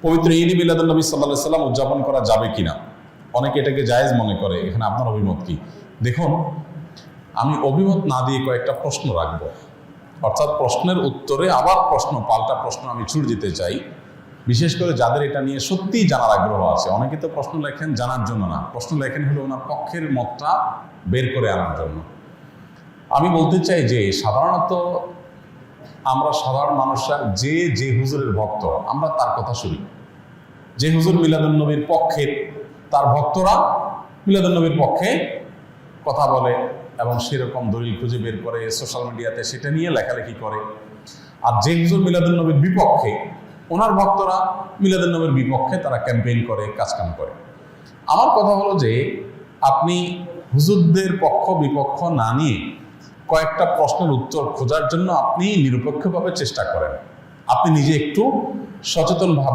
পবিত্র ঈদ মিলাদুন্নবী সাল্লাল্লাহু আলাইহি সাল্লাম উদযাপন করা যাবে কিনা, অনেকে এটাকে জায়েজ মনে করে। এখানে আপনার অভিমত কি? দেখুন, আমি অভিমত না দিয়ে কয়েকটা প্রশ্ন রাখবো, অর্থাৎ প্রশ্নের উত্তরে আবার পাল্টা প্রশ্ন আমি ছুড়ে দিতে চাই, বিশেষ করে যাদের এটা নিয়ে সত্যিই জানার আগ্রহ আছে। অনেকে তো প্রশ্ন লেখেন জানার জন্য না, প্রশ্ন লেখেন হলো ওনার পক্ষের মতটা বের করে আনার জন্য। আমি বলতে চাই যে সাধারণত আমরা সাধারণ মানুষরা যে হুজুরের ভক্ত, আমরা তার কথা শুনি। যে হুজুর মিলাদুন্নবীর পক্ষে, তার ভক্তরা মিলাদুন্নবীর পক্ষে কথা বলে এবং সেরকম দলিল খুঁজে বের করে সোশ্যাল মিডিয়াতে সেটা নিয়ে লেখালেখি করে। আর যে হুজুর মিলাদুন্নবীর বিপক্ষে, ওনার ভক্তরা মিলাদুন্নবীর বিপক্ষে তারা ক্যাম্পেইন করে, কাজকাম করে। আমার কথা হলো যে আপনি হুজুরদের পক্ষ বিপক্ষ না নিয়ে কয়েকটা প্রশ্নের উত্তর খোঁজার জন্য আপনি নিরপেক্ষভাবে চেষ্টা করেন। আপনি নিজে একটু সচেতনভাবে